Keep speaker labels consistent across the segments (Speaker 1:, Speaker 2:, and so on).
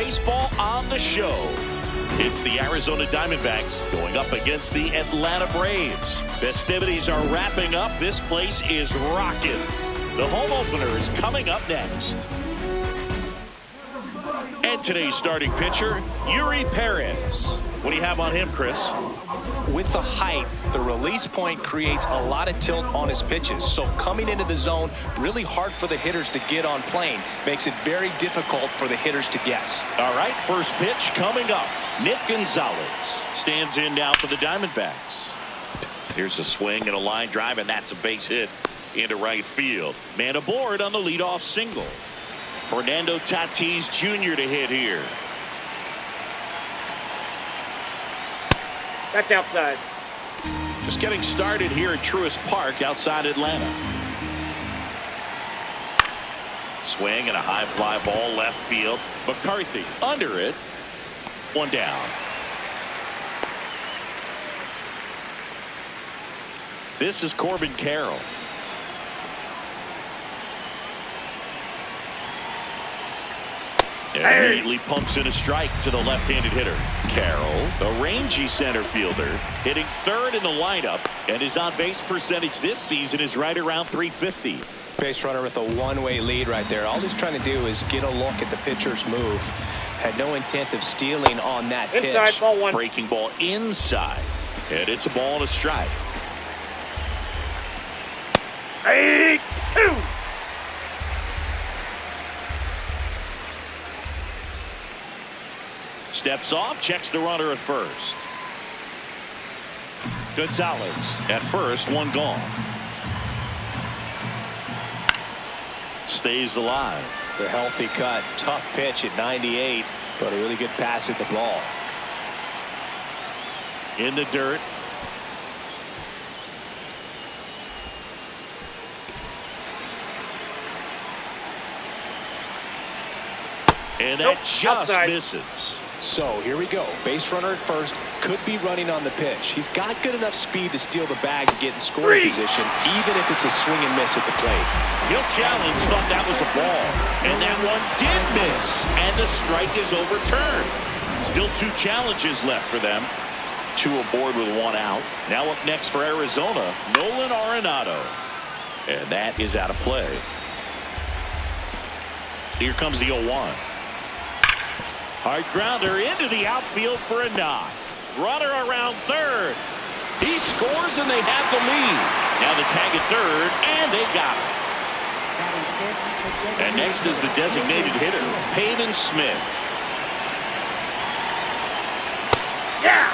Speaker 1: baseball on the show. It's the Arizona Diamondbacks going up against the Atlanta Braves. Festivities are wrapping up. This place is rocking. The home opener is coming up next. And today's starting pitcher, Eury Perez. What do you have on him, Chris?
Speaker 2: With the height, the release point creates a lot of tilt on his pitches. So coming into the zone, really hard for the hitters to get on plane. Makes it very difficult for the hitters to guess.
Speaker 1: All right, first pitch coming up. Nick Gonzalez stands in now for the Diamondbacks. Here's a swing and a line drive, and that's a base hit into right field. Man aboard on the leadoff single. Fernando Tatis Jr. to hit here.
Speaker 3: That's outside.
Speaker 1: Just getting started here at Truist Park outside Atlanta. Swing and a high fly ball left field. McCarthy under it. One down. This is Corbin Carroll. And immediately pumps in a strike to the left-handed hitter. Carroll, the rangy center fielder, hitting third in the lineup, and his on-base percentage this season is right around .350.
Speaker 2: Base runner with a one-way lead right there. All he's trying to do is get a look at the pitcher's move. Had no intent of stealing on that
Speaker 3: inside,
Speaker 2: pitch.
Speaker 3: ball one.
Speaker 1: Breaking ball inside, and it's a ball and a strike.
Speaker 3: 8-2.
Speaker 1: Steps off, checks the runner at first. Gonzalez at first, one gone. Stays alive.
Speaker 2: The healthy cut, tough pitch at 98, but a really good pass at the ball.
Speaker 1: In the dirt. And that just
Speaker 3: outside.
Speaker 1: misses.
Speaker 2: So here we go. Base runner at first, could be running on the pitch. He's got good enough speed to steal the bag and get in scoring position, even if it's a swing and miss at the plate.
Speaker 1: He'll challenge, thought that was a ball. And that one did miss. And the strike is overturned. Still two challenges left for them. Two aboard with one out. Now up next for Arizona, Nolan Arenado. And that is out of play. Here comes the 0-1. Hard grounder into the outfield for a knock. Runner around third. He scores and they have the lead. Now the tag at third, and they got it. And next is the designated hitter, Pavin Smith.
Speaker 3: Yeah.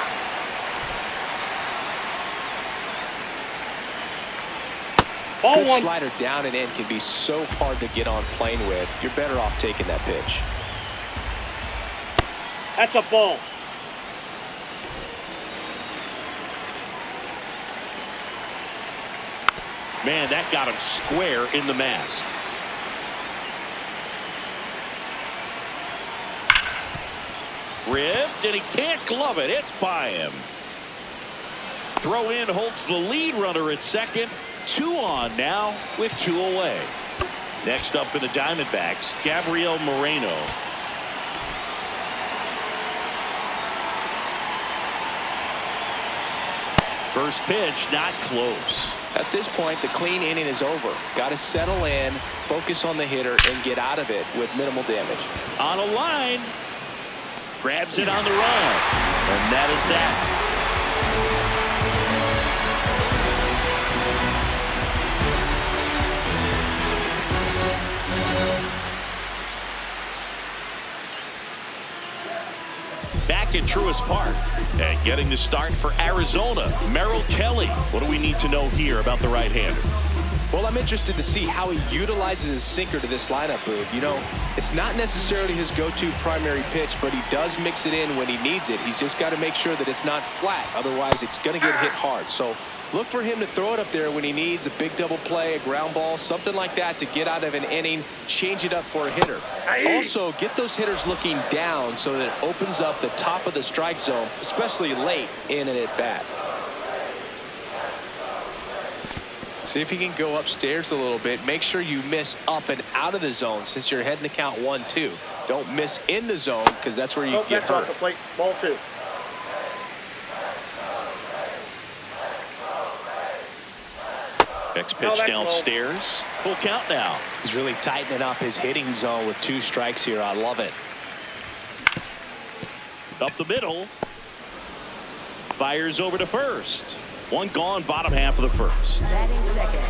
Speaker 3: Ball
Speaker 2: Good
Speaker 3: one.
Speaker 2: slider down and in can be so hard to get on plane with. You're better off taking that pitch.
Speaker 3: That's a ball.
Speaker 1: Man, that got him square in the mask. Ripped, and he can't glove it. It's by him. Throw in holds the lead runner at second. 2 on now with 2 away. Next up for the Diamondbacks, Gabriel Moreno. First pitch, not close.
Speaker 2: At this point, the clean inning is over. Got to settle in, focus on the hitter, and get out of it with minimal damage.
Speaker 1: On a line. Grabs it on the run. And that is that. Back at Truist Park. And getting the start for Arizona, Merrill Kelly. What do we need to know here about the right-hander?
Speaker 2: Well, I'm interested to see how he utilizes his sinker to this lineup, Boog. You know, it's not necessarily his go-to primary pitch, but he does mix it in when he needs it. He's just got to make sure that it's not flat. Otherwise, it's going to get hit hard. So look for him to throw it up there when he needs a big double play, a ground ball, something like that to get out of an inning, change it up for a hitter. Also, get those hitters looking down so that it opens up the top of the strike zone, especially late in an at-bat. See if you can go upstairs a little bit. Make sure you miss up and out of the zone since you're heading to count 1-2. Don't miss in the zone because that's where you get hurt.
Speaker 3: Off the plate. Ball 2.
Speaker 1: Next pitch downstairs. Full count now.
Speaker 2: He's really tightening up his hitting zone with 2 strikes here. I love it.
Speaker 1: Up the middle. Fires over to first. One gone, bottom half of the first.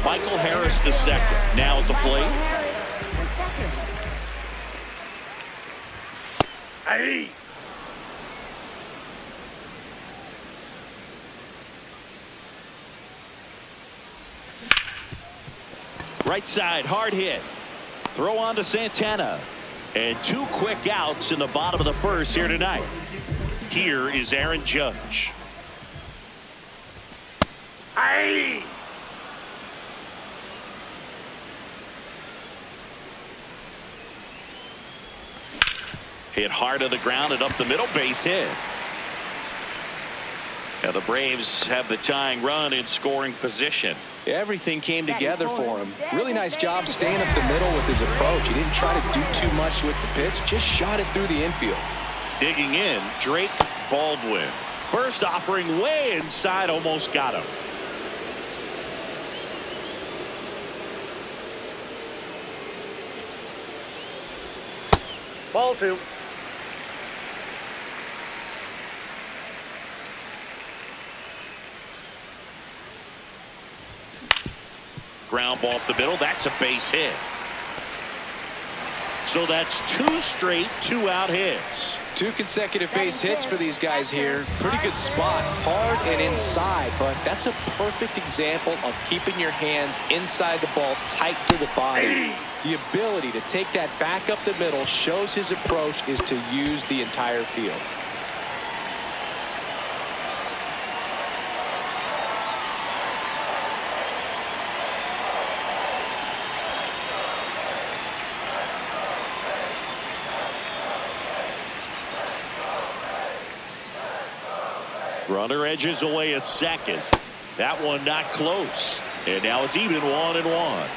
Speaker 1: Michael Harris the second. Now at the plate.
Speaker 3: Hey.
Speaker 1: Right side, hard hit. Throw on to Santana. And 2 quick outs in the bottom of the first here tonight. Here is Aaron Judge.
Speaker 3: Hey.
Speaker 1: Hit hard to the ground and up the middle, base hit. Now the Braves have the tying run in scoring position.
Speaker 2: Everything came together for him. Really nice job staying up the middle with his approach. He didn't try to do too much with the pitch, just shot it through the infield.
Speaker 1: Digging in, Drake Baldwin. First offering way inside, almost got him.
Speaker 3: Ball 2.
Speaker 1: Ground ball up the middle. That's a base hit. So that's 2 straight 2-out hits.
Speaker 2: 2 consecutive base hits for these guys here. Pretty good spot, hard and inside, but that's a perfect example of keeping your hands inside the ball, tight to the body. The ability to take that back up the middle shows his approach is to use the entire field.
Speaker 1: Runner edges away at second. That one not close. And now it's even 1-1.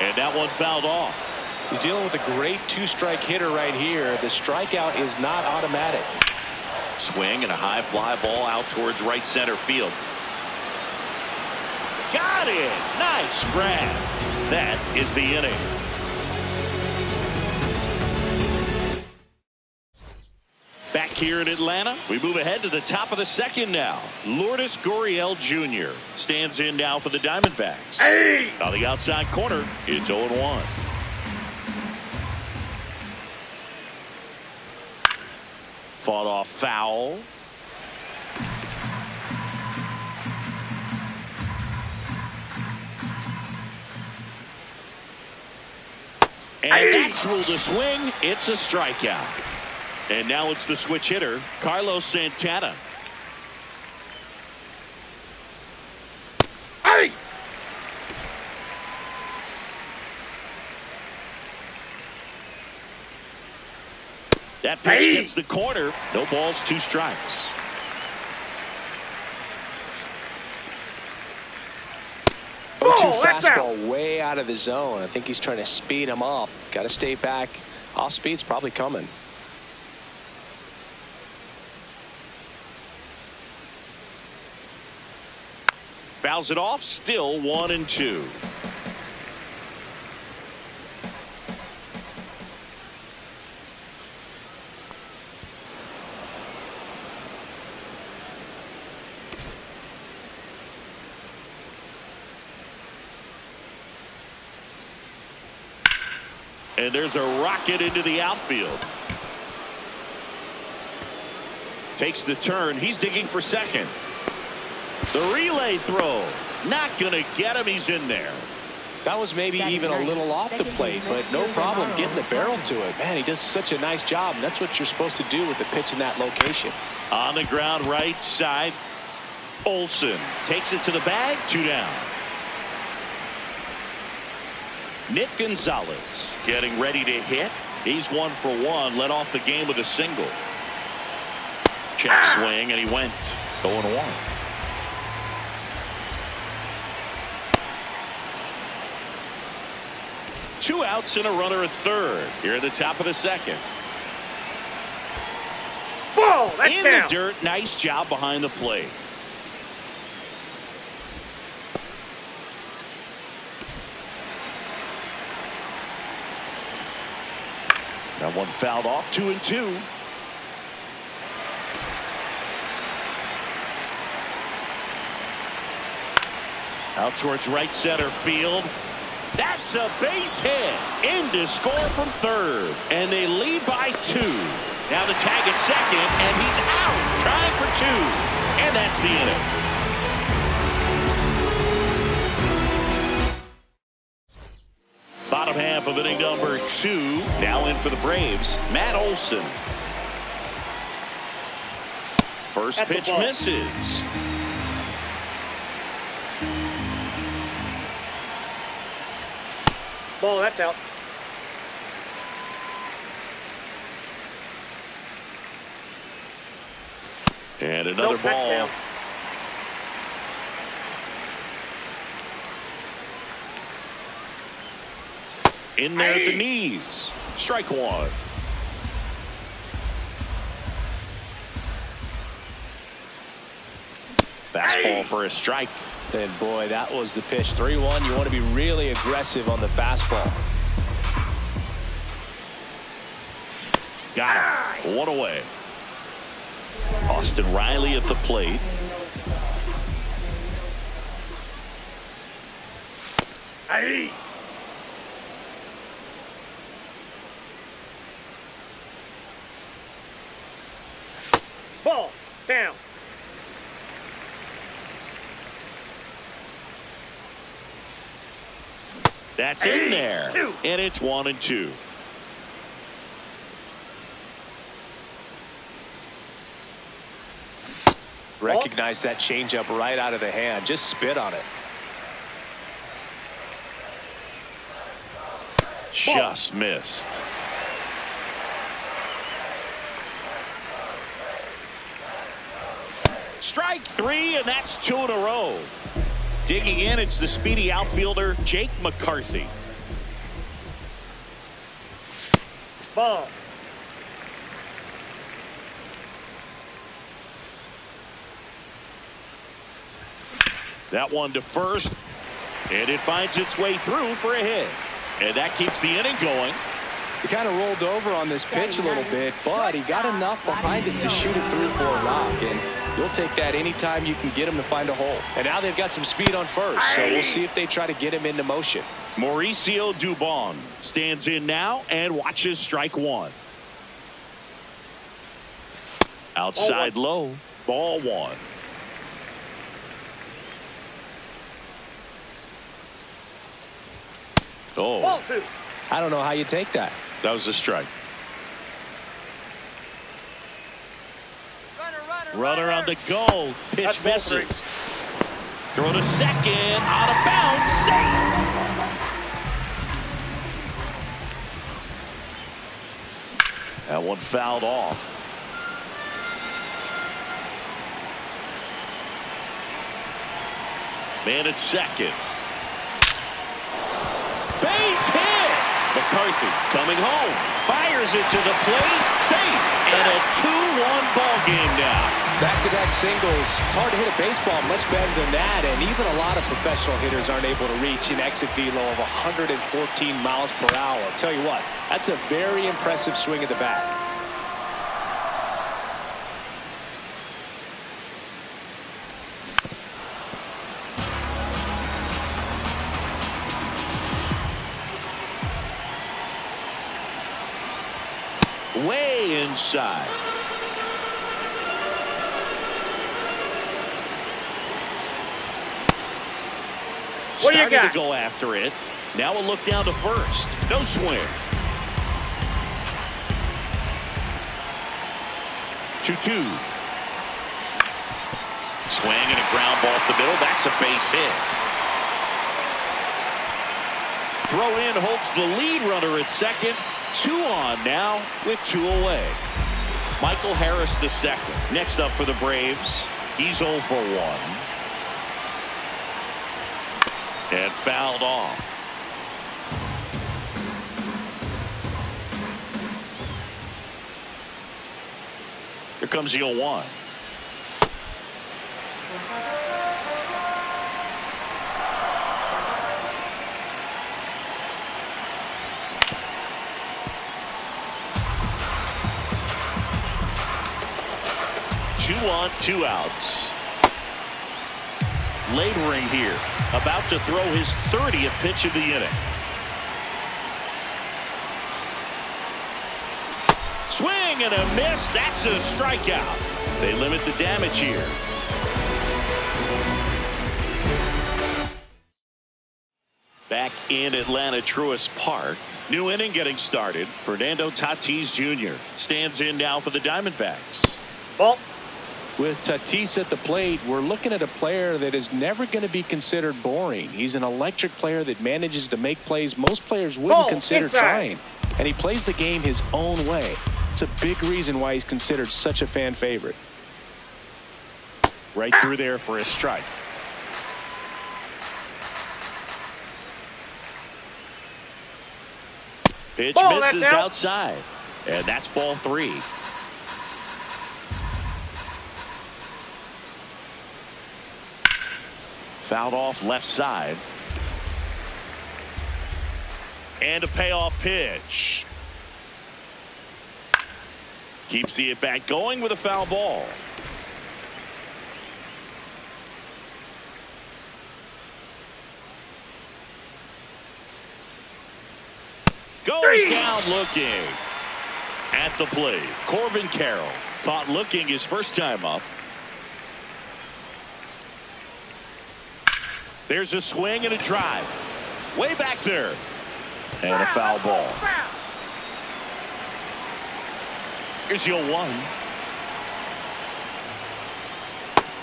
Speaker 1: And that one fouled off.
Speaker 2: He's dealing with a great 2-strike hitter right here. The strikeout is not automatic.
Speaker 1: Swing and a high fly ball out towards right center field. Got it. Nice grab. That is the inning. Back here in Atlanta, we move ahead to the top of the second now. Lourdes Gurriel Jr. stands in now for the Diamondbacks.
Speaker 3: Hey!
Speaker 1: On the outside corner, it's 0-1. Fought off foul. And that's ruled a swing. It's a strikeout. And now it's the switch hitter, Carlos Santana.
Speaker 3: Hey!
Speaker 1: That pitch gets the corner. No balls, 2 strikes.
Speaker 2: Oh, fastball way out of the zone. I think he's trying to speed him up. Got to stay back. Off speed's probably coming.
Speaker 1: Fouls it off, still 1-2. And there's a rocket into the outfield. Takes the turn. He's digging for second. The relay throw. Not going to get him. He's in there.
Speaker 2: That was maybe even a little off the plate, but no problem getting the barrel to it. Man, he does such a nice job. And that's what you're supposed to do with the pitch in that location.
Speaker 1: On the ground, right side. Olson takes it to the bag. 2 down. Nick Gonzalez getting ready to hit. He's 1 for 1. Led off the game with a single. Check swing, and he went 0-1. Two outs and a runner at third here at the top of the second.
Speaker 3: Ball, that's
Speaker 1: in
Speaker 3: down.
Speaker 1: the dirt. Nice job behind the plate. That one fouled off. 2-2. Out towards right center field. That's a base hit. In to score from third. And they lead by 2. Now the tag at second, and he's out. Trying for 2. And that's the inning. Bottom half of inning number 2. Now in for the Braves, Matt Olson. First pitch misses.
Speaker 3: Ball, that's out.
Speaker 1: And another ball.
Speaker 3: Down.
Speaker 1: In there at the knees. Strike one. Fastball for a strike.
Speaker 2: And boy, that was the pitch. 3-1. You want to be really aggressive on the fastball.
Speaker 1: Got it. One away. Austin Riley at the plate.
Speaker 3: Aye. Ball, down.
Speaker 1: That's in there. And it's 1-2.
Speaker 2: Recognize that changeup right out of the hand. Just spit on it.
Speaker 1: Just missed. Strike 3, and that's 2 in a row. Digging in, it's the speedy outfielder, Jake McCarthy.
Speaker 3: Ball.
Speaker 1: That one to first, and it finds its way through for a hit. And that keeps the inning going.
Speaker 2: He kind of rolled over on this pitch a little bit, but he got enough behind it to shoot it through for a knock. And you'll take that anytime you can get him to find a hole. And now they've got some speed on first, so we'll see if they try to get him into motion.
Speaker 1: Mauricio Dubon stands in now and watches strike one. Outside low, ball one. Oh,
Speaker 3: Ball 2.
Speaker 2: I don't know how you take that.
Speaker 1: That was a strike. Runner on the go. Pitch misses. Throw to second. Out of bounds. Safe. That one fouled off. Man at second. Base hit. McCarthy coming home. Fires it to the plate. Safe. And a 2-1 ball game now.
Speaker 2: Back-to-back singles. It's hard to hit a baseball much better than that, and even a lot of professional hitters aren't able to reach an exit velo of 114 miles per hour. I'll tell you what, that's a very impressive swing at the bat.
Speaker 1: Way inside.
Speaker 3: What do you
Speaker 1: Starting
Speaker 3: got?
Speaker 1: to go after it. Now a look down to first. No swing. 2-2. Swing and a ground ball up the middle. That's a base hit. Throw in holds the lead runner at second. 2 on now with 2 away. Michael Harris the second. Next up for the Braves, he's 0 for 1. And fouled off. Here comes the 0-1. Two on, 2 outs. Laboring here, about to throw his 30th pitch of the inning. Swing and a miss. That's a strikeout. They limit the damage here. Back in Atlanta Truist Park. New inning getting started. Fernando Tatis Jr. stands in now for the Diamondbacks.
Speaker 3: Ball.
Speaker 2: With Tatis at the plate, we're looking at a player that is never going to be considered boring. He's an electric player that manages to make plays most players wouldn't consider trying. And he plays the game his own way. It's a big reason why he's considered such a fan favorite.
Speaker 1: Right through there for a strike. Pitch misses outside. And that's ball 3. Fouled off left side. And a payoff pitch. Keeps the at-bat going with a foul ball. Goes down looking. At the plate, Corbin Carroll. Caught looking his first time up. There's a swing and a drive. Way back there. And a foul ball. Here's the 0-1.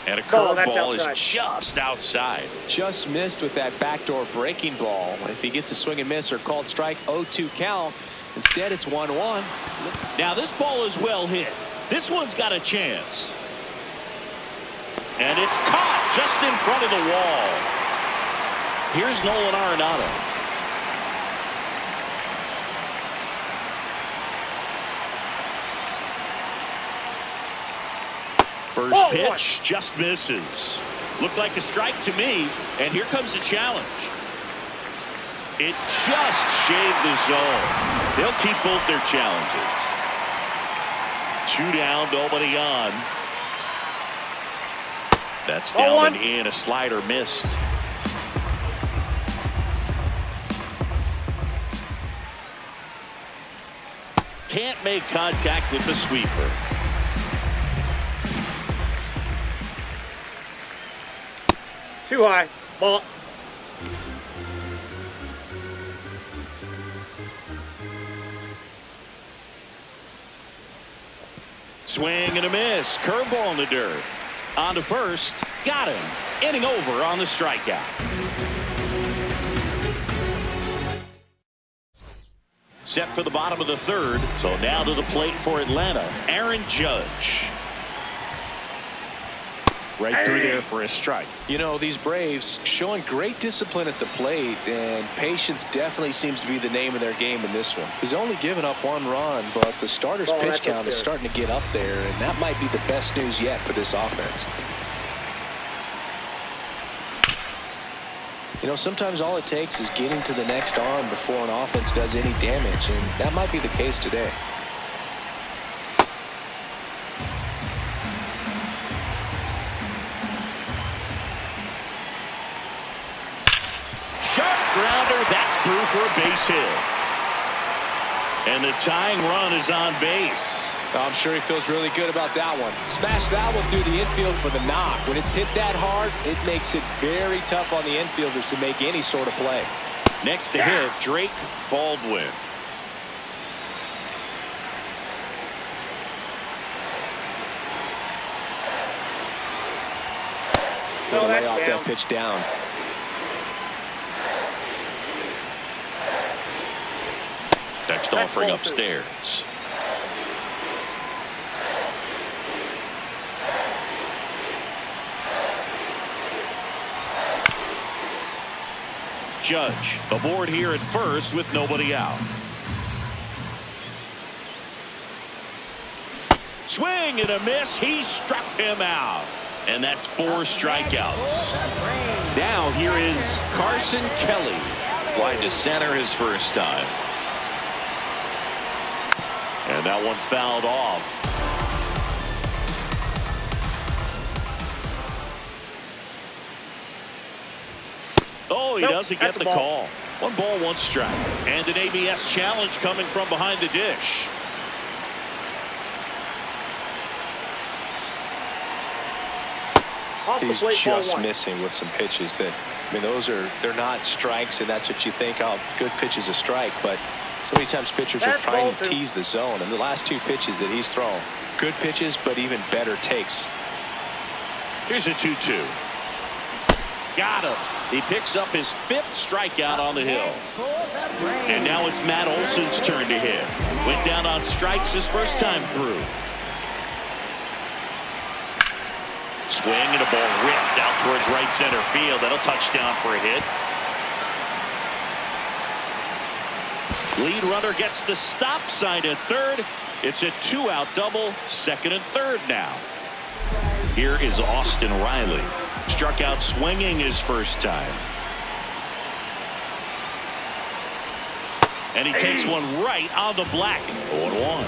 Speaker 1: And a curveball is just outside.
Speaker 2: Just missed with that backdoor breaking ball. If he gets a swing and miss or called strike, 0-2 count. Instead, it's 1-1.
Speaker 1: Now this ball is well hit. This one's got a chance. And it's caught just in front of the wall. Here's Nolan Arenado. First pitch just misses. Looked like a strike to me. And here comes the challenge. It just shaved the zone. They'll keep both their challenges. 2 down, nobody on. That's down and in. A slider missed. Can't make contact with the sweeper.
Speaker 3: Too high. Ball.
Speaker 1: Swing and a miss. Curveball in the dirt. On to first. Got him. Inning over on the strikeout. Set for the bottom of the third. So now to the plate for Atlanta. Aaron Judge. Right through there for a strike.
Speaker 2: You know, these Braves showing great discipline at the plate, and patience definitely seems to be the name of their game in this one. He's only given up 1 run, but the starter's pitch count is starting to get up there, and that might be the best news yet for this offense. You know, sometimes all it takes is getting to the next arm before an offense does any damage, and that might be the case today.
Speaker 1: That's through for a base hit. And the tying run is on base.
Speaker 2: I'm sure he feels really good about that one. Smash that one through the infield for the knock. When it's hit that hard, it makes it very tough on the infielders to make any sort of play.
Speaker 1: Next to hit, Drake Baldwin.
Speaker 2: Gonna lay off that pitch down.
Speaker 1: Next offering upstairs. Judge. Aboard here at first with nobody out. Swing and a miss. He struck him out. And that's 4 strikeouts. Now here is Carson Kelly. Flying to center his first time. And that one fouled off. Oh, he doesn't get the call. 1 ball, 1 strike. And an ABS challenge coming from behind the dish.
Speaker 2: He's just missing with some pitches that, I mean, they're not strikes, and that's what you think, oh, good pitch is a strike, but so many times pitchers are trying to tease the zone, and the last 2 pitches that he's thrown, good pitches, but even better takes.
Speaker 1: Here's a 2-2. Got him. He picks up his 5th strikeout on the hill. And now it's Matt Olson's turn to hit. Went down on strikes his first time through. Swing and a ball ripped out towards right center field. That'll touchdown for a hit. Lead runner gets the stop sign at third. It's a 2-out double, second and third now. Here is Austin Riley. Struck out swinging his first time. And he takes one right on the black. 0-1.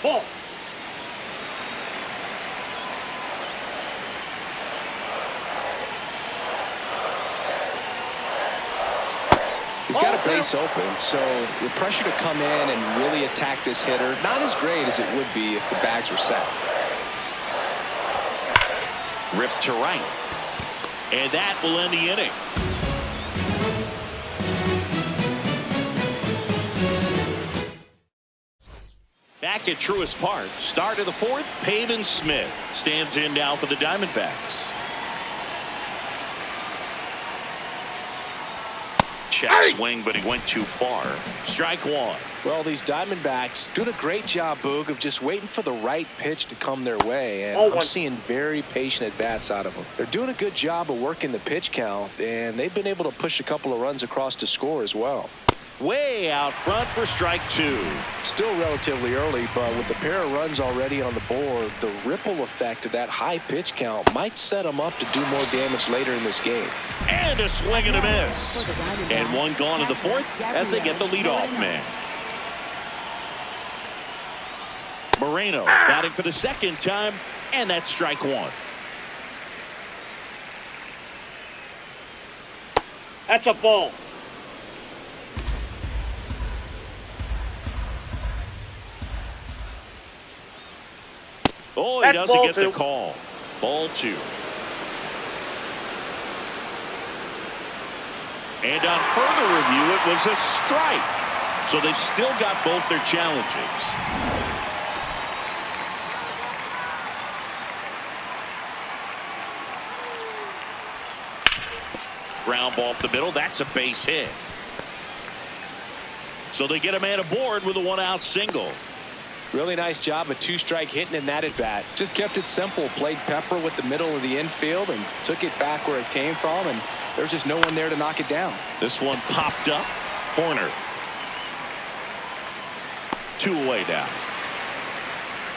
Speaker 3: Ball.
Speaker 2: He's got a base open, so the pressure to come in and really attack this hitter, not as great as it would be if the bags were sacked.
Speaker 1: Ripped to right. And that will end the inning. Back at Truist Park, start of the 4th, Pavin Smith stands in now for the Diamondbacks. Check swing, but he went too far. Strike 1.
Speaker 2: Well, these Diamondbacks doing a great job, Boog, of just waiting for the right pitch to come their way, and I'm seeing very patient at-bats out of them. They're doing a good job of working the pitch count, and they've been able to push a couple of runs across to score as well.
Speaker 1: Way out front for strike 2.
Speaker 2: Still relatively early, but with a pair of runs already on the board, the ripple effect of that high pitch count might set them up to do more damage later in this game.
Speaker 1: And a swing and a miss. And one gone in the 4th as they get the leadoff man. Moreno batting for the 2nd time, and that's strike 1.
Speaker 3: That's a ball.
Speaker 1: Oh, he doesn't get the call. Ball 2. And on further review, it was a strike. So they've still got both their challenges. Ground ball up the middle. That's a base hit. So they get a man aboard with a 1-out single.
Speaker 2: Really nice job of 2-strike hitting in that at bat. Just kept it simple. Played pepper with the middle of the infield and took it back where it came from, and there's just no one there to knock it down.
Speaker 1: This one popped up. Corner. 2 away now.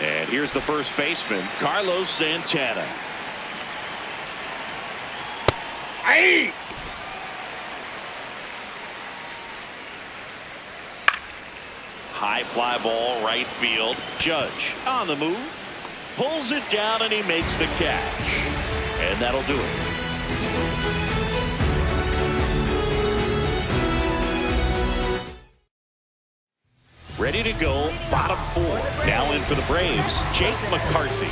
Speaker 1: And here's the first baseman, Carlos Santana.
Speaker 3: Aye.
Speaker 1: High fly ball, right field. Judge on the move. Pulls it down, and he makes the catch. And that'll do it. Ready to go, bottom 4. Now in for the Braves, Jake McCarthy.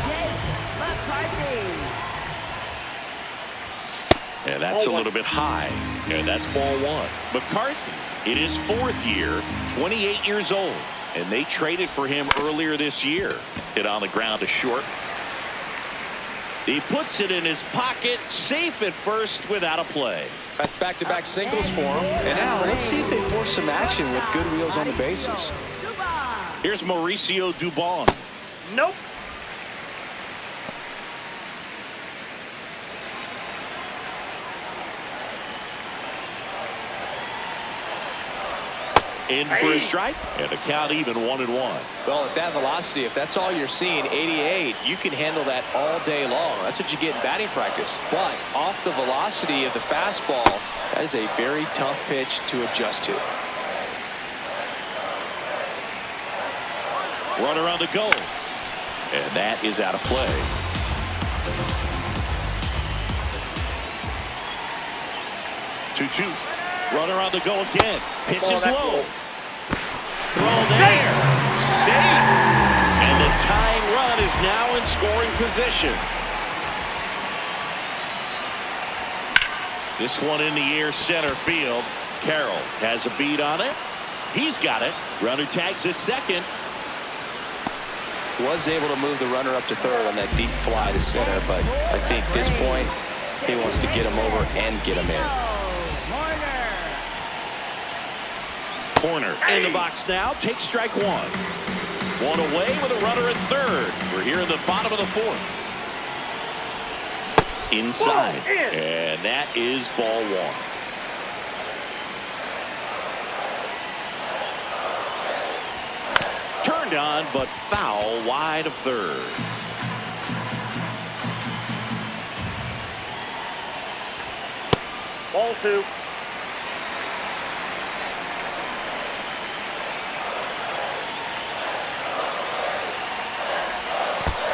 Speaker 1: And that's a little bit high. And that's ball 1. McCarthy, in his 4th year, 28 years old. And they traded for him earlier this year. Hit on the ground to short. He puts it in his pocket, safe at first without a play.
Speaker 2: That's back-to-back singles for him. And now let's see if they force some action with good wheels on the bases.
Speaker 1: Here's Mauricio Dubon.
Speaker 3: Nope.
Speaker 1: In for a strike, and the count even 1-1.
Speaker 2: Well, at that velocity, if that's all you're seeing, 88, you can handle that all day long. That's what you get in batting practice. But off the velocity of the fastball, that is a very tough pitch to adjust to.
Speaker 1: Runner on the go. And that is out of play. Two. Runner on the go again. Pitch is low. Throw there. Safe. And the tying run is now in scoring position. This one in the air, center field. Carroll has a beat on it. He's got it. Runner tags at second.
Speaker 2: Was able to move the runner up to third on that deep fly to center, but I think at this point he wants to get him over and get him in.
Speaker 1: Corner in the box now. Take strike one. One away with a runner at third. We're here in the bottom of the fourth. Inside. And that is ball one. Turned on, but foul wide of third.
Speaker 3: Ball two.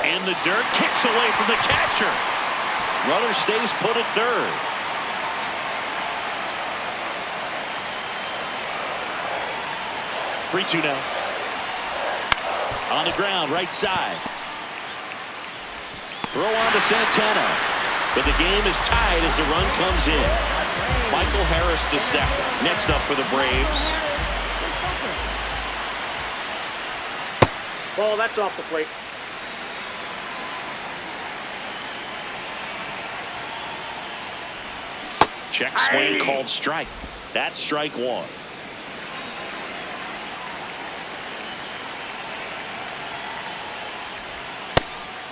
Speaker 1: In the dirt, kicks away from the catcher. Runner stays put at third. Three-two now. On the ground, right side. Throw on to Santana. But the game is tied as the run comes in. Michael Harris the second. Next up for the Braves.
Speaker 3: Ball, that's off the plate.
Speaker 1: Check swing called strike. That's strike one.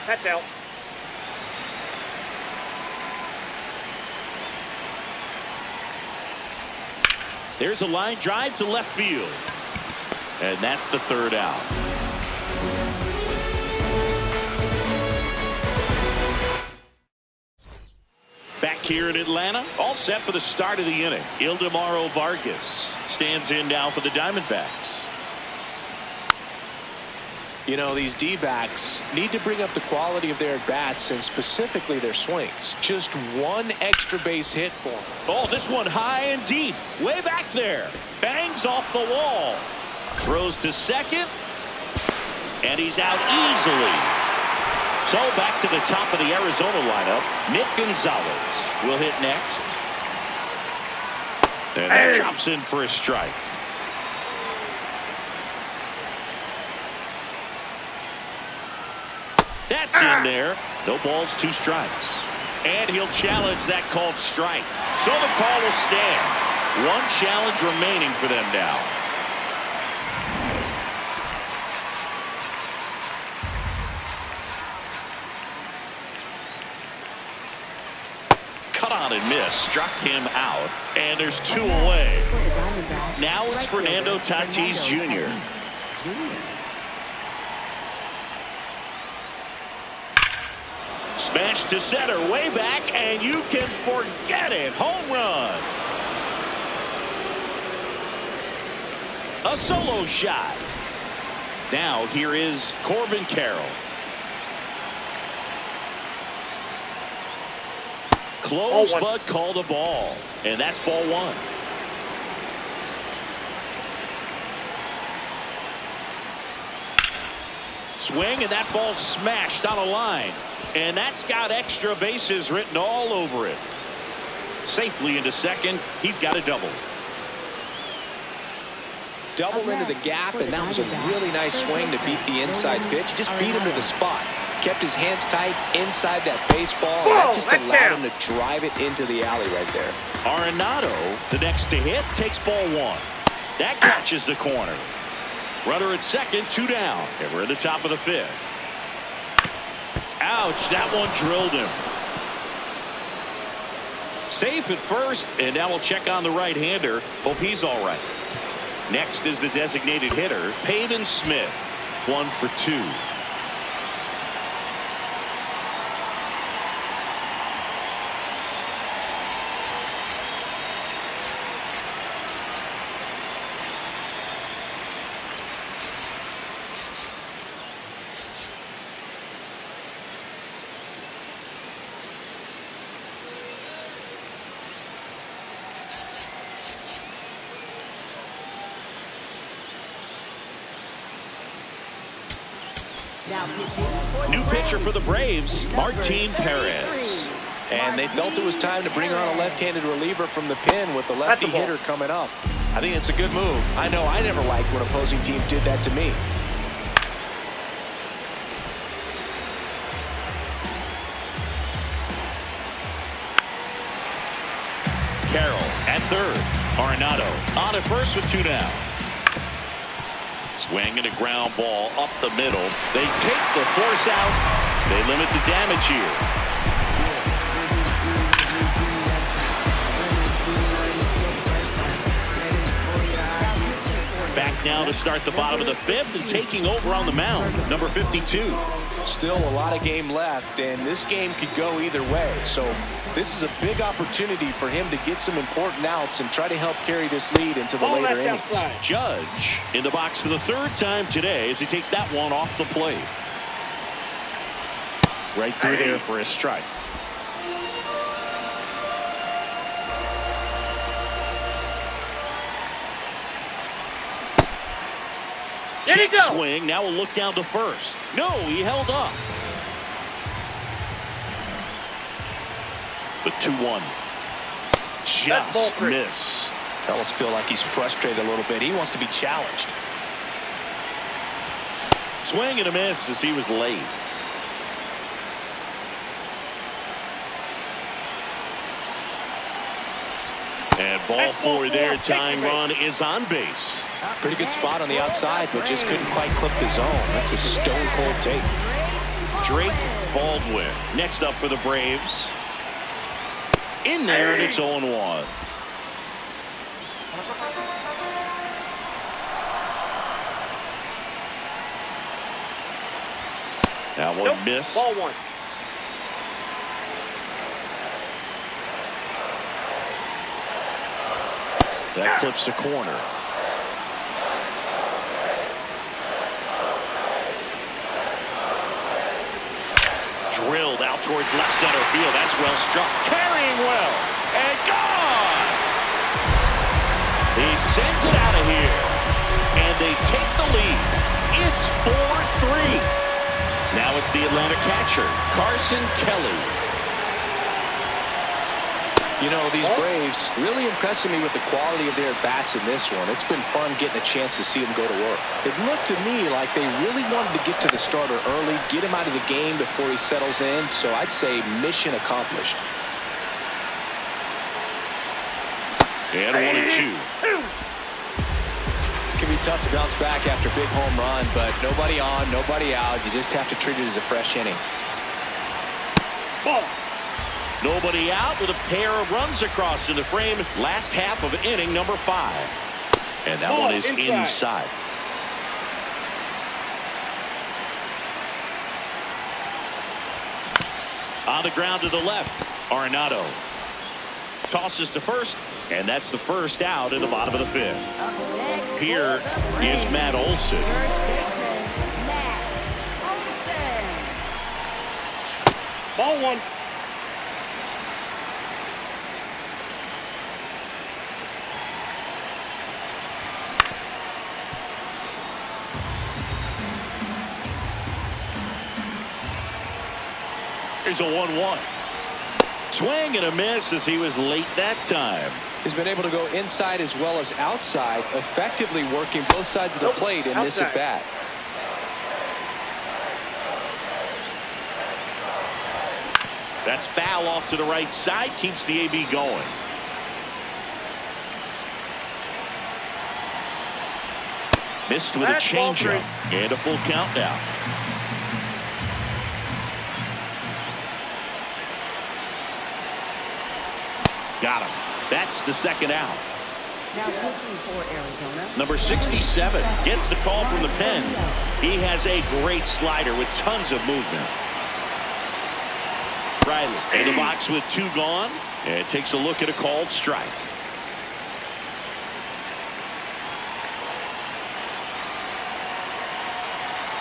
Speaker 3: That's out.
Speaker 1: There's a line drive to left field. And that's the third out. Back here in Atlanta, all set for the start of the inning. Ildemaro Vargas stands in now for the Diamondbacks.
Speaker 2: You know, these D-backs need to bring up the quality of their bats and specifically their swings. Just one extra base hit for them.
Speaker 1: Oh, this one high and deep. Way back there. Bangs off the wall. Throws to second. And he's out easily. So back to the top of the Arizona lineup. Nick Gonzalez will hit next. And that drops in for a strike. That's in there. No balls, two strikes. And he'll challenge that called strike. So the call will stand. One challenge remaining for them now. Cut on and miss. Struck him out. And there's two away. Now it's Fernando Tatis Jr. Smash to center, way back, and you can forget it. Home run. A solo shot. Now here is Corbin Carroll. Close, but called a ball. And that's ball one. Swing, and that ball smashed on a line. And that's got extra bases written all over it. Safely into second. He's got a double.
Speaker 2: Double into the gap, and that was a really nice swing to beat the inside pitch. Just beat him to the spot. Kept his hands tight inside that baseball. And that just allowed him to drive it into the alley right there.
Speaker 1: Arenado, the next to hit, takes ball one. That catches the corner. Runner at second, two down. And we're at the top of the fifth. Ouch, that one drilled him. Safe at first, and now we'll check on the right-hander. Hope he's all right. Next is the designated hitter, Peyton Smith. 1 for 2. New pitcher for the Braves, Martin Perez.
Speaker 2: And they felt it was time to bring on a left-handed reliever from the pen with the lefty hitter coming up. I think it's a good move. I know I never liked when opposing teams did that to me.
Speaker 1: Carroll at third. Arenado on at first with 2 down. Swing and a ground ball up the middle. They take the force out. They limit the damage here. Back now to start the bottom of the 5th and taking over on the mound, number 52.
Speaker 2: Still a lot of game left, and this game could go either way. So this is a big opportunity for him to get some important outs and try to help carry this lead into the later innings.
Speaker 1: Judge in the box for the 3rd time today as he takes that one off the plate. Right through there for a strike. Kick swing. Now we'll look down to first. No, he held up. The 2-1. Just missed.
Speaker 2: Fellas feel like he's frustrated a little bit. He wants to be challenged.
Speaker 1: Swing and a miss as he was late. And ball 4 there. Tying run is on base.
Speaker 2: Pretty good spot on the outside, but just couldn't quite clip the zone. That's a stone cold take.
Speaker 1: Drake Baldwin next up for the Braves. In there, and it's 0-1. That one missed.
Speaker 3: Ball 1.
Speaker 1: That clips the corner. Drilled out towards left center field. That's well struck. Carrying well. And gone. He sends it out of here. And they take the lead. It's 4-3. Now it's the Atlanta catcher, Carson Kelly.
Speaker 2: You know, these Braves really impressing me with the quality of their bats in this one. It's been fun getting a chance to see them go to work. It looked to me like they really wanted to get to the starter early, get him out of the game before he settles in. So I'd say mission accomplished.
Speaker 1: And 1-2.
Speaker 2: It can be tough to bounce back after a big home run, but nobody on, nobody out. You just have to treat it as a fresh inning.
Speaker 3: Ball.
Speaker 1: Nobody out with a pair of runs across in the frame. Last half of inning number 5. And that one is inside. On the ground to the left, Arenado tosses to first, and that's the first out in the bottom of the 5th. Here is Matt Olson.
Speaker 3: Ball 1.
Speaker 1: Here's a 1-1. Swing and a miss as he was late that time.
Speaker 2: He's been able to go inside as well as outside, effectively working both sides of the plate in this at bat.
Speaker 1: That's foul off to the right side, keeps the AB going. Missed with a changeup and a full count now. Got him. That's the second out.
Speaker 4: Now pitching for Arizona.
Speaker 1: Number 67 gets the call from the pen. He has a great slider with tons of movement. Riley in the box with 2 gone, and takes a look at a called strike.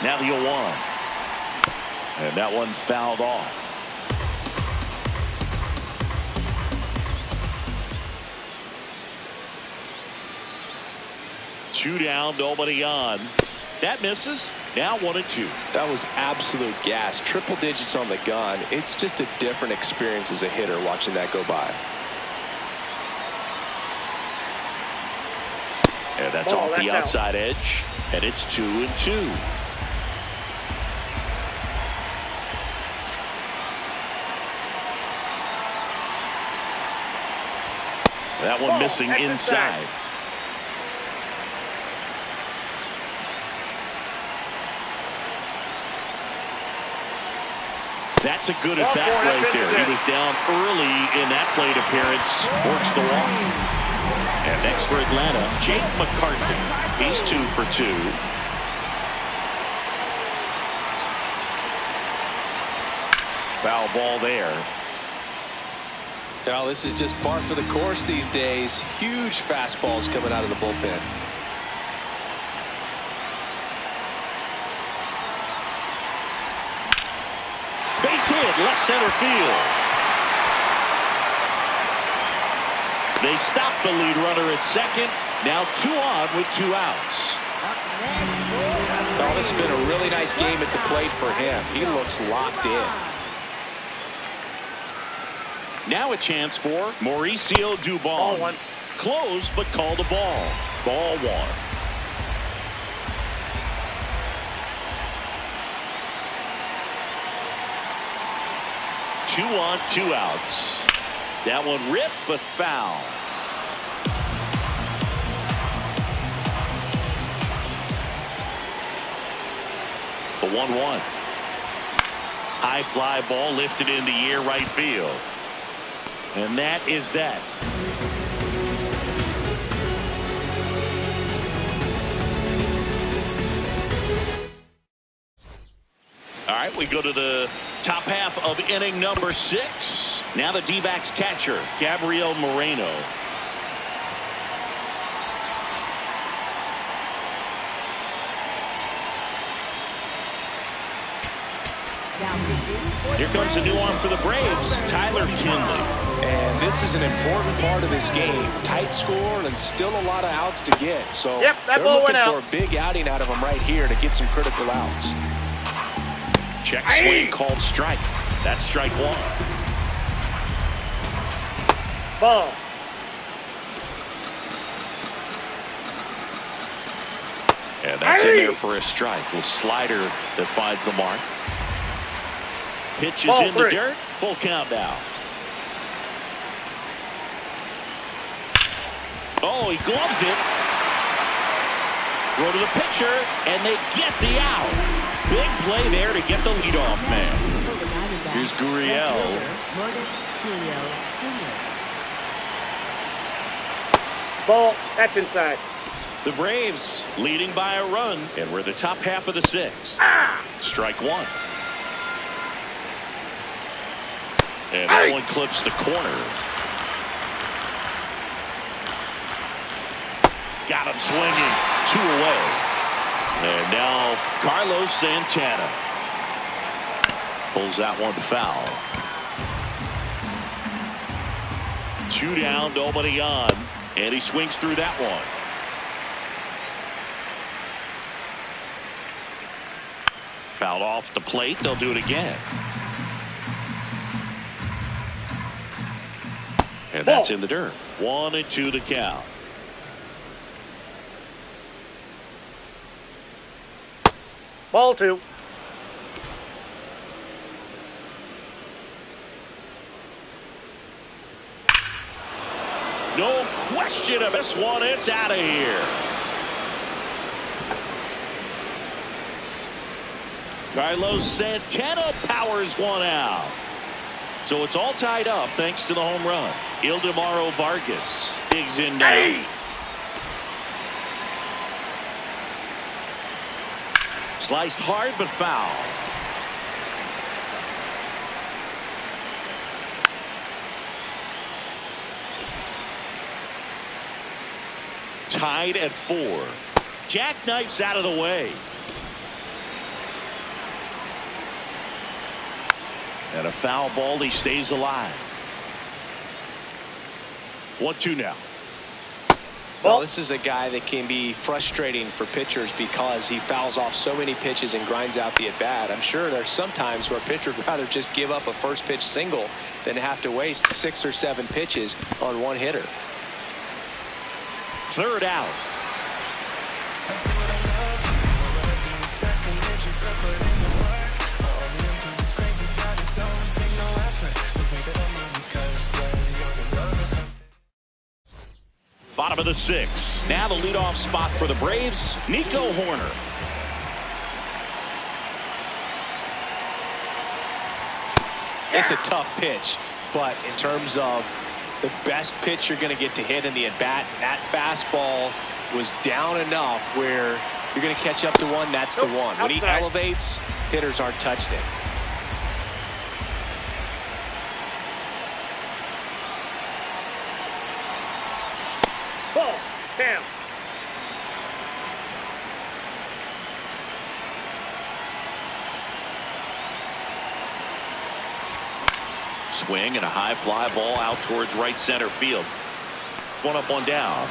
Speaker 1: Now the 0-1. And that one fouled off. 2 down, nobody on. That misses. Now 1-2.
Speaker 2: That was absolute gas. Triple digits on the gun. It's just a different experience as a hitter watching that go by.
Speaker 1: And that's off the outside edge. And it's 2-2. That one missing inside. That's a good at bat right there. He was down early in that plate appearance. Works the walk. And next for Atlanta, Jake McCarthy. He's 2 for 2. Foul ball there.
Speaker 2: Now this is just par for the course these days. Huge fastballs coming out of the bullpen.
Speaker 1: Base hit, left center field. They stop the lead runner at second. Now 2 on with 2 outs.
Speaker 2: Oh, this has been a really nice game at the plate for him. He looks locked in.
Speaker 1: Now a chance for Mauricio Dubon. Close, but called a ball. Ball 1. Two on, 2 outs. That one ripped, but foul. The 1-1. High fly ball lifted in the air right field. And that is that. All right, we go to the top half of inning number 6. Now the D-backs catcher, Gabriel Moreno. Here comes a new arm for the Braves, Tyler Kinley.
Speaker 2: And this is an important part of this game. Tight score and still a lot of outs to get. So they're looking for a big outing out of him right here to get some critical outs.
Speaker 1: Check swing called strike. That's strike 1.
Speaker 3: Ball.
Speaker 1: And that's in there for a strike. Little slider that finds the mark. Pitch is in the dirt. Full count now. Oh, he gloves it. Throw to the pitcher, and they get the out. Big play there to get the leadoff man. Here's Gurriel.
Speaker 3: Ball. That's inside.
Speaker 1: The Braves leading by a run, and we're the top half of the 6th. Strike 1. And that one clips the corner. Got him swinging. 2 away. And now Carlos Santana pulls that one foul. 2 down, nobody on. And he swings through that one. Fouled off the plate. They'll do it again. And that's in the dirt. 1-2 the count.
Speaker 3: Ball 2.
Speaker 1: No question of this one. It's out of here. Carlos Santana powers one out. So it's all tied up thanks to the home run. Ildemaro Vargas digs in now. Sliced hard but foul. Tied at 4. Jackknifes out of the way. And a foul ball. He stays alive. 1-2 now.
Speaker 2: Well, this is a guy that can be frustrating for pitchers because he fouls off so many pitches and grinds out the at-bat. I'm sure there's some times where a pitcher would rather just give up a first pitch single than have to waste 6 or 7 pitches on one hitter.
Speaker 1: 3rd out. Bottom of the 6th. Now the leadoff spot for the Braves, Nico Hoerner.
Speaker 2: It's a tough pitch, but in terms of the best pitch you're going to get to hit in the at-bat, that fastball was down enough where you're going to catch up to one. That's the one. When he elevates, hitters aren't touched it.
Speaker 3: Ball. Down.
Speaker 1: Swing and a high fly ball out towards right center field. 1 up, 1 down.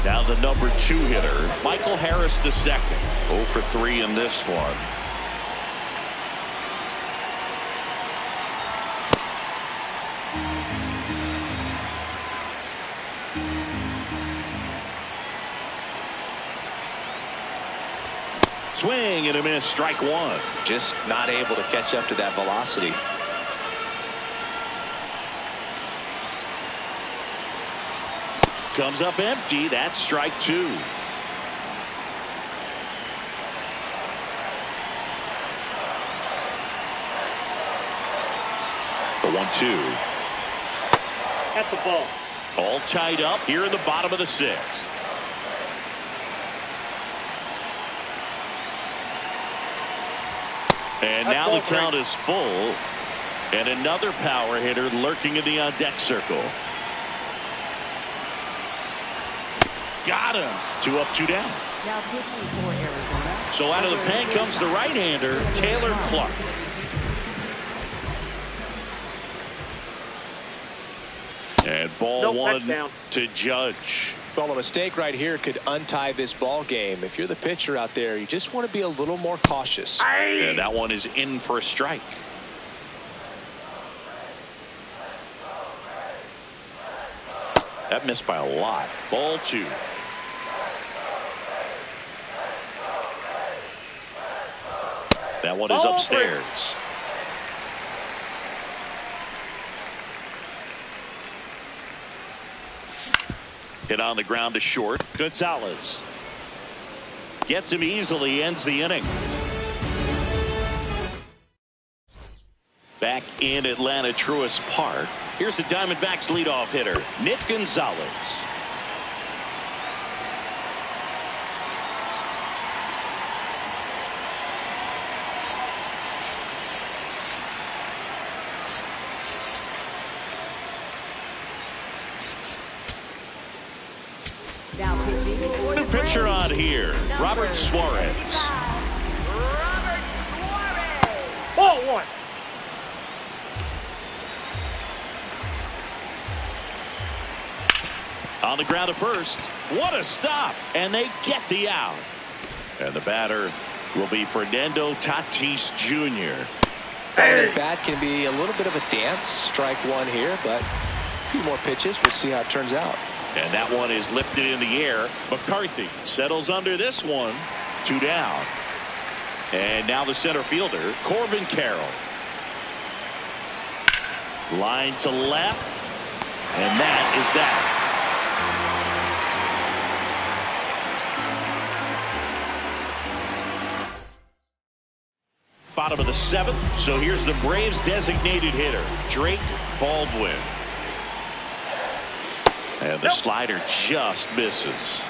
Speaker 1: Now the number 2 hitter, Michael Harris II. 0 for 3 in this one. Swing and a miss. Strike 1.
Speaker 2: Just not able to catch up to that velocity.
Speaker 1: Comes up empty. That's strike 2. The 1-2.
Speaker 3: That's a ball.
Speaker 1: All tied up here in the bottom of the 6th. And now the count is full. And another power hitter lurking in the on-deck circle. Got him. 2 up, 2 down.
Speaker 4: Now pitching for Arizona.
Speaker 1: So out of the pen comes the right-hander, Taylor Clark. And ball 1
Speaker 3: touchdown.
Speaker 1: to Judge.
Speaker 2: Well, a mistake right here could untie this ball game. If you're the pitcher out there, you just want to be a little more cautious.
Speaker 1: And that one is in for a strike. That missed by a lot. Ball 2. That one is upstairs. Hit on the ground to short. Gonzalez gets him easily, ends the inning. Back in Atlanta Truist Park, here's the Diamondbacks leadoff hitter, Nick Gonzalez.
Speaker 4: Now pitching for the
Speaker 1: New pitcher
Speaker 4: Braves.
Speaker 1: on here, Robert Suarez.
Speaker 4: Robert Suarez.
Speaker 3: Ball 1.
Speaker 1: On the ground at first. What a stop. And they get the out. And the batter will be Fernando Tatis Jr.
Speaker 2: The bat can be a little bit of a dance. Strike 1 here, but a few more pitches. We'll see how it turns out.
Speaker 1: And that one is lifted in the air. McCarthy settles under this one. 2 down. And now the center fielder, Corbin Carroll. Line to left. And that is that. Bottom of the 7th. So here's the Braves designated hitter, Drake Baldwin. And the slider just misses.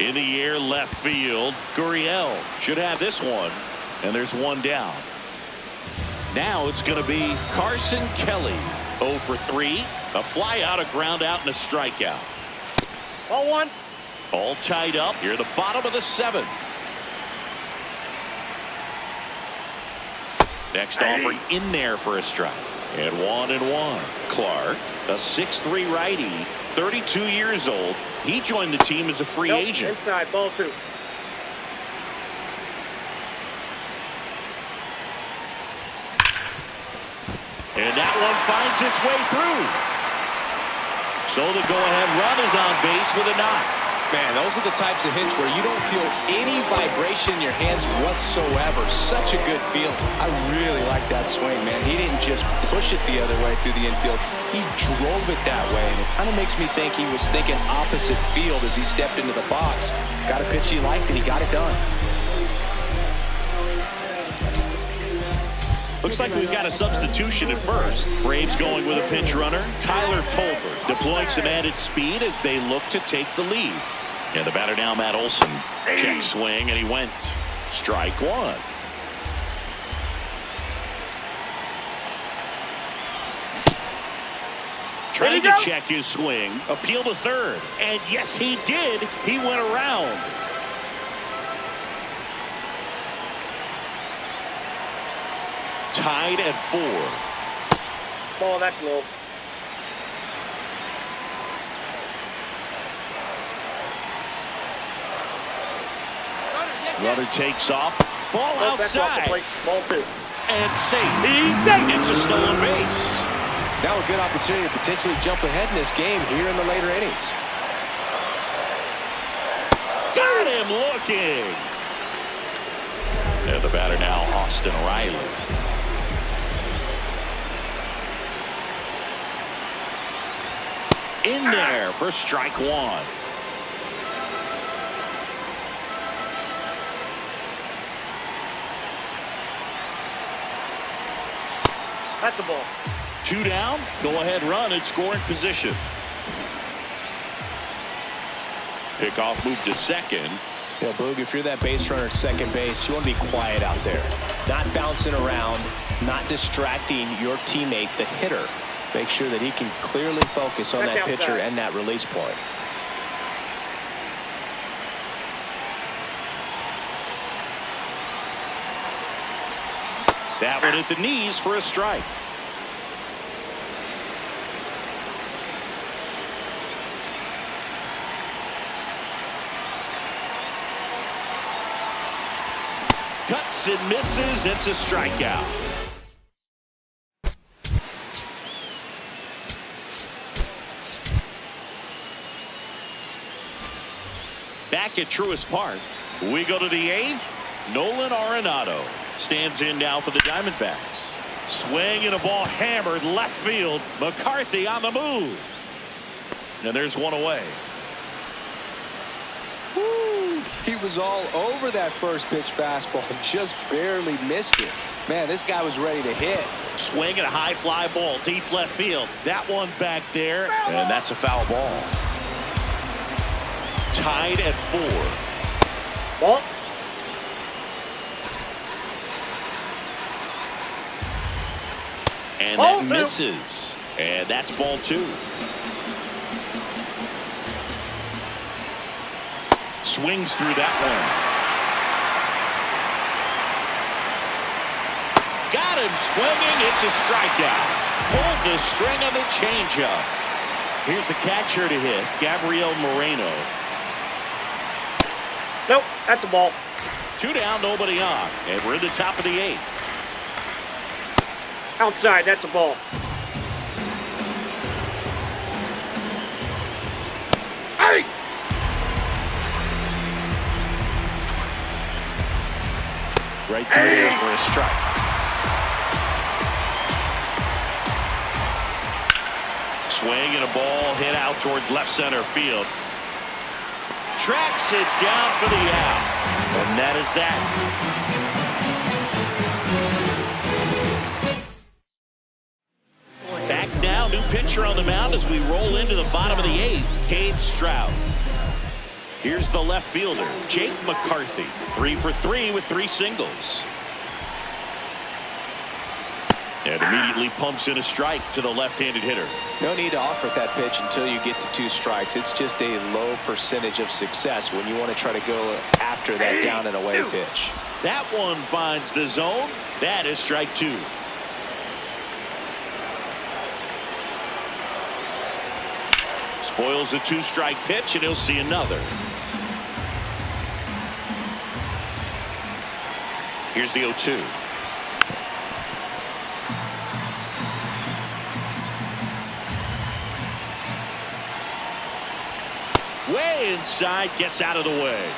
Speaker 1: In the air, left field. Gurriel should have this one. And there's one down. Now it's going to be Carson Kelly. 0 for 3. A fly out, a ground out, and a strikeout.
Speaker 3: Ball one.
Speaker 1: All tied up. Here at the bottom of the 7th. Next offering in there for a strike. And 1-1. Clark, a 6'3" righty, 32 years old. He joined the team as a free agent.
Speaker 3: Inside, ball 2.
Speaker 1: And that one finds its way through. So the go-ahead run is on base with a knock.
Speaker 2: Man, those are the types of hits where you don't feel any vibration in your hands whatsoever. Such a good feel. I really like that swing, man. He didn't just push it the other way through the infield. He drove it that way, and it kind of makes me think he was thinking opposite field as he stepped into the box. Got a pitch he liked, and he got it done.
Speaker 1: Looks like we've got a substitution at first. Braves going with a pinch runner. Tyler Tolbert deploying some added speed as they look to take the lead. And the batter now, Matt Olson. Check swing, and he went. Strike 1. Trying to check his swing. Appeal to third. And yes, he did. He went around. Tied at 4.
Speaker 3: Ball, that's low.
Speaker 1: Runner takes off. Ball outside.
Speaker 3: Ball 2.
Speaker 1: And safe. It's a stolen base.
Speaker 2: Now a good opportunity to potentially jump ahead in this game here in the later innings.
Speaker 1: Got him looking. And the batter now, Austin Riley. In there for strike 1.
Speaker 3: That's the ball.
Speaker 1: 2 down. Go ahead run in scoring position. Pickoff move to second.
Speaker 2: Yeah, Boog, if you're that base runner at second base, you want to be quiet out there. Not bouncing around, not distracting your teammate, the hitter. Make sure that he can clearly focus on that pitcher and that release point.
Speaker 1: That one at the knees for a strike. Cuts and misses. It's a strikeout. Back at Truist Park, we go to the 8th. Nolan Arenado stands in now for the Diamondbacks. Swing and a ball hammered left field. McCarthy on the move. And there's one away.
Speaker 2: Woo, he was all over that first pitch fastball. Just barely missed it. Man, this guy was ready to hit.
Speaker 1: Swing and a high fly ball deep left field. That one back there. And that's a foul ball. Tied at 4.
Speaker 3: Ball.
Speaker 1: And that misses. And that's ball 2. Swings through that one. Got him swinging. It's a strikeout. Pulled the string on the changeup. Here's the catcher to hit, Gabriel Moreno.
Speaker 3: Nope, that's a ball.
Speaker 1: 2 down, nobody on. And we're in the top of the 8th.
Speaker 3: Outside, that's a ball. Hey!
Speaker 1: Right through there for a strike. Swing and a ball hit out towards left center field. Tracks it down for the out. And that is that. Back now, new pitcher on the mound as we roll into the bottom of the 8th, Cade Stroud. Here's the left fielder, Jake McCarthy. 3 for 3 with 3 singles. And immediately pumps in a strike to the left-handed hitter.
Speaker 2: No need to offer that pitch until you get to 2 strikes. It's just a low percentage of success when you want to try to go after that down and away pitch.
Speaker 1: That one finds the zone. That is strike 2. Spoils a 2-strike pitch, and he'll see another. Here's the 0-2. Way inside, gets out of the way.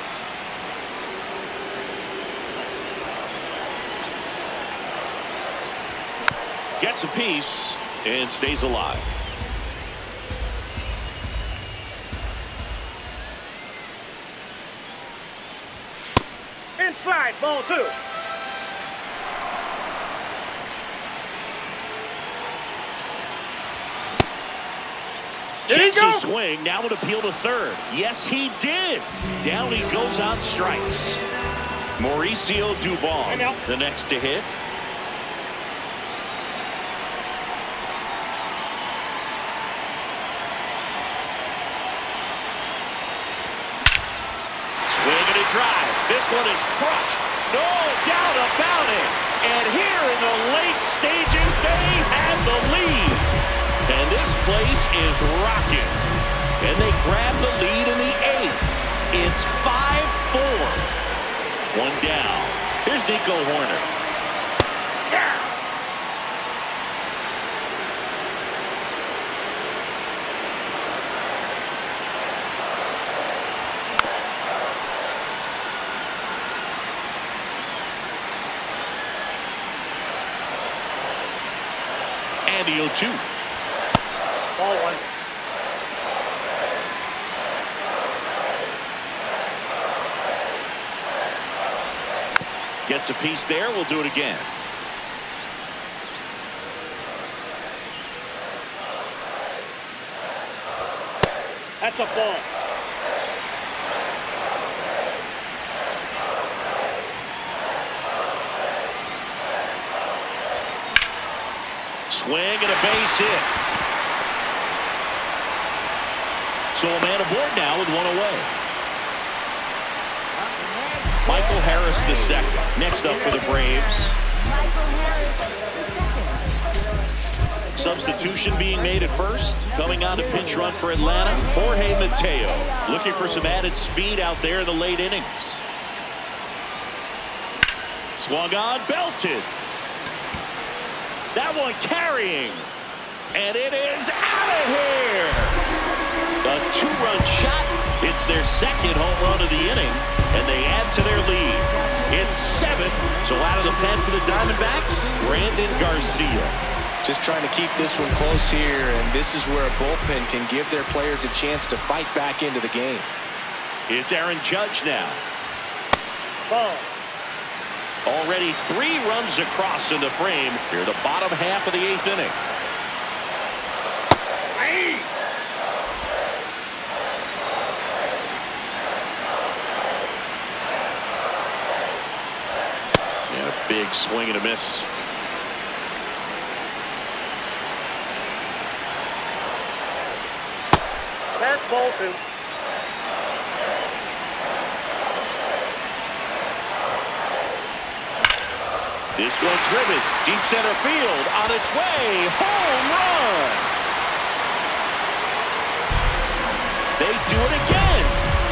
Speaker 1: Gets a piece and stays alive.
Speaker 3: Inside, ball 2. Did he
Speaker 1: Chance
Speaker 3: go?
Speaker 1: to swing. Now an appeal to third. Yes, he did. Down he goes on strikes. Mauricio Dubon, the next to hit. Swing and a drive. This one is crushed. No doubt about it. And here in the late stages, they have the lead. And this place is rocking. And they grab the lead in the 8th. It's 5-4. 1 down. Here's Nico Hoerner. And the 0-2.
Speaker 3: Ball 1.
Speaker 1: Gets a piece there. We'll do it again.
Speaker 3: That's a ball.
Speaker 1: Swing and a base hit. So a man aboard now with 1 away. Michael Harris the second. Next up for the Braves. Substitution being made at first. Coming on to pinch run for Atlanta, Jorge Mateo. Looking for some added speed out there in the late innings. Swung on, belted. That one carrying. And it is out of here. A 2-run shot. It's their second home run of the inning. And they add to their lead. It's 7. So out of the pen for the Diamondbacks, Brandon Garcia.
Speaker 2: Just trying to keep this one close here, and this is where a bullpen can give their players a chance to fight back into the game.
Speaker 1: It's Aaron Judge now.
Speaker 3: Ball.
Speaker 1: Already 3 runs across in the frame here, the bottom half of the 8th inning. And a big swing and a miss.
Speaker 3: That's ball 2.
Speaker 1: This one driven deep center field on its way. Home run. They do it again.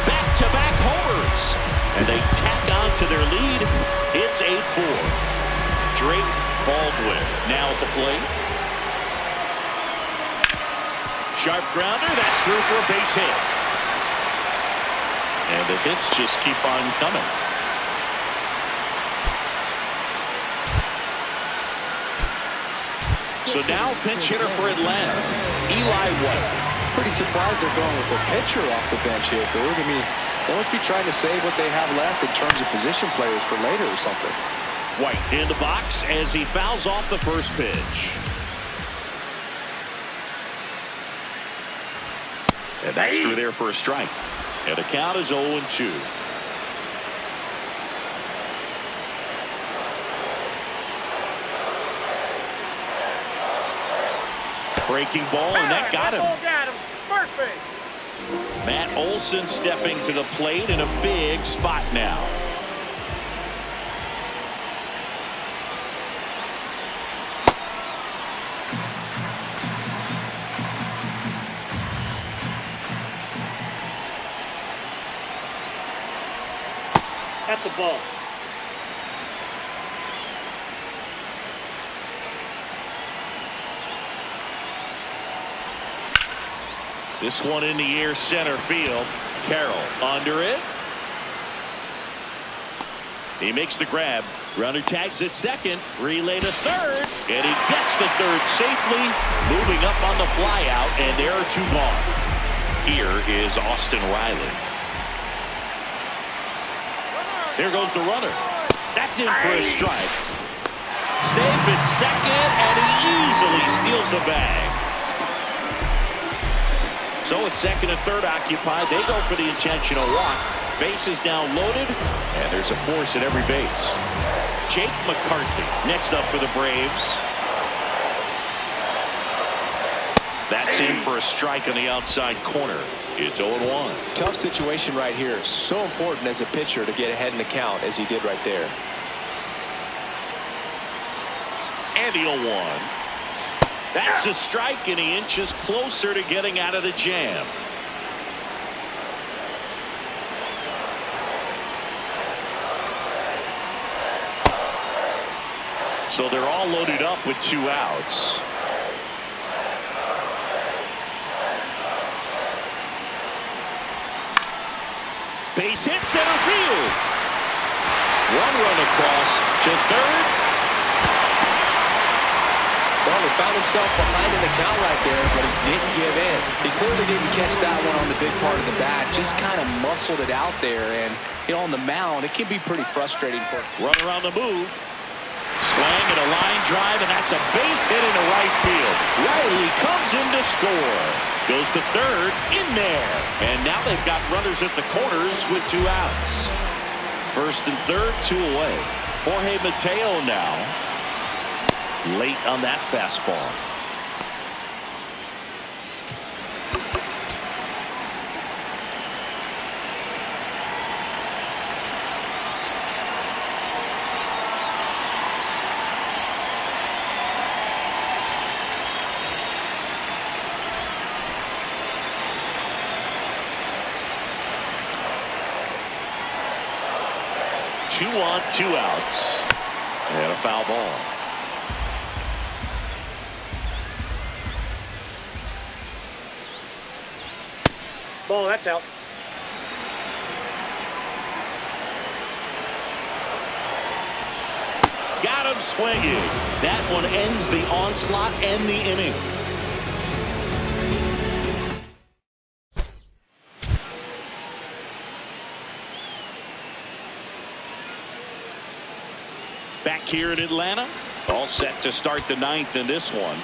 Speaker 1: Back-to-back homers. And they tack on to their lead. It's 8-4. Drake Baldwin now at the plate. Sharp grounder. That's through for a base hit. And the hits just keep on coming. So now pinch hitter for Atlanta, Eli White.
Speaker 5: Pretty surprised they're going with the pitcher off the bench here, Boog. I mean, they must be trying to save what they have left in terms of position players for later or something.
Speaker 1: White in the box as he fouls off the first pitch. And that's through there for a strike. And the count is 0-2. Breaking ball, and that got him.
Speaker 3: Got him. Murphy.
Speaker 1: Matt Olson stepping to the plate in a big spot now.
Speaker 3: That's a ball.
Speaker 1: This one in the air, center field. Carroll under it. He makes the grab. Runner tags at second. Relay to third. And he gets the third safely. Moving up on the fly out. And there are 2 gone. Here is Austin Riley. There goes the runner. That's in for a strike. Safe at second. And he easily steals the bag. So it's second and third occupied. They go for the intentional walk. Bases now loaded, and there's a force at every base. Jake McCarthy next up for the Braves. That's in for a strike on the outside corner. It's 0-1.
Speaker 2: Tough situation right here. So important as a pitcher to get ahead in the count as he did right there.
Speaker 1: And the 0-1. That's a strike, and he inches closer to getting out of the jam. So they're all loaded up with 2 outs. Base hit center field. 1 run across to third.
Speaker 2: Well, he found himself behind in the count right there, but he didn't give in. He clearly didn't catch that one on the big part of the bat. Just kind of muscled it out there. And, you know, on the mound, it can be pretty frustrating for him.
Speaker 1: Runner on the move. Swing and a line drive, and that's a base hit into right field. Riley comes in to score. Goes to third, in there. And now they've got runners at the corners with 2 outs. First and third, 2 away. Jorge Mateo now. Late on that fastball. Two on, 2 outs. And a foul ball.
Speaker 3: Ball, that's out.
Speaker 1: Got him swinging. That one ends the onslaught and the inning. Back here in Atlanta, all set to start the 9th in this one.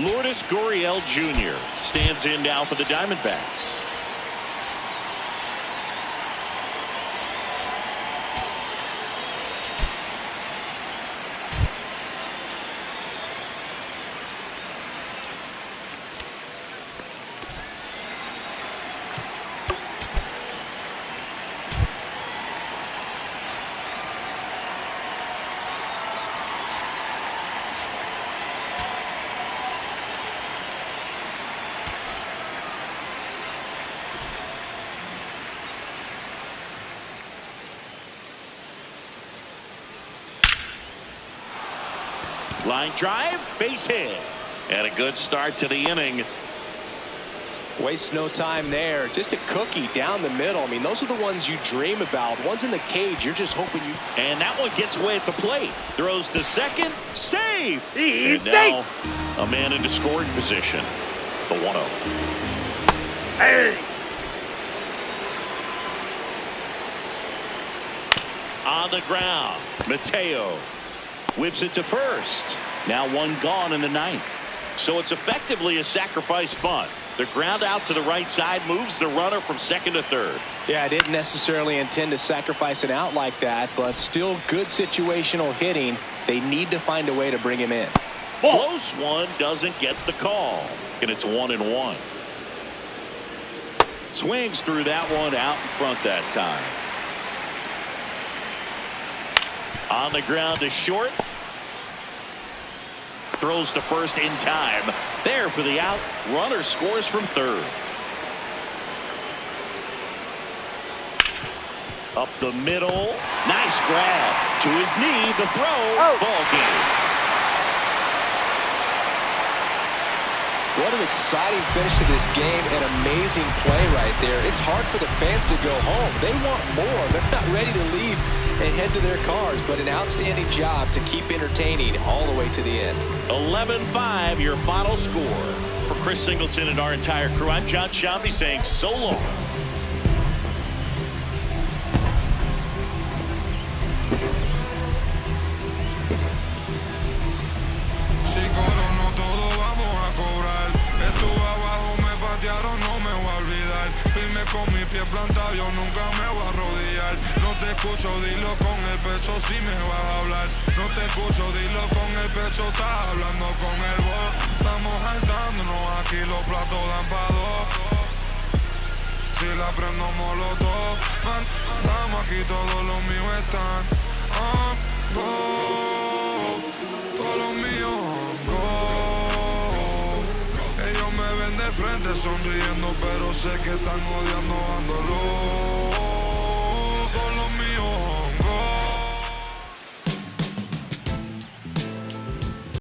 Speaker 1: Lourdes Gurriel Jr. stands in now for the Diamondbacks. Line drive, base hit. And a good start to the inning.
Speaker 2: Waste no time there. Just a cookie down the middle. I mean, those are the ones you dream about. Ones in the cage, you're just hoping you...
Speaker 1: And that one gets away at the plate. Throws to second. Safe.
Speaker 3: He's
Speaker 1: and now a man into scoring position. The 1-0.
Speaker 3: Hey.
Speaker 1: On the ground. Mateo whips it to first. Now 1 gone in the 9th. So it's effectively a sacrifice bunt. The ground out to the right side moves the runner from second to third.
Speaker 2: Yeah, I didn't necessarily intend to sacrifice an out like that, but still good situational hitting. They need to find a way to bring him in.
Speaker 1: Close one, doesn't get the call. And it's 1-1. Swings through that one out in front that time. On the ground to short. Throws to first in time. There for the out. Runner scores from third. Up the middle. Nice grab. To his knee. The throw. Ball game.
Speaker 2: What an exciting finish to this game. An amazing play right there. It's hard for the fans to go home. They want more. They're not ready to leave and head to their cars, but an outstanding job to keep entertaining all the way to the end.
Speaker 1: 11-5, your final score. For Chris Singleton and our entire crew, I'm John Sciambi saying so long.
Speaker 6: Con mi pie plantado yo nunca me voy a arrodillar. No te escucho, dilo con el pecho si me vas a hablar. No te escucho, dilo con el pecho, estás hablando con el voz. Estamos saltándonos aquí, los platos dan pa' dos. Si la prendo molotov, mandamos aquí, todos los míos están on go. Todos los míos on go. Ellos me ven de frente sonriendo, pero sé que están odiando, dándolo.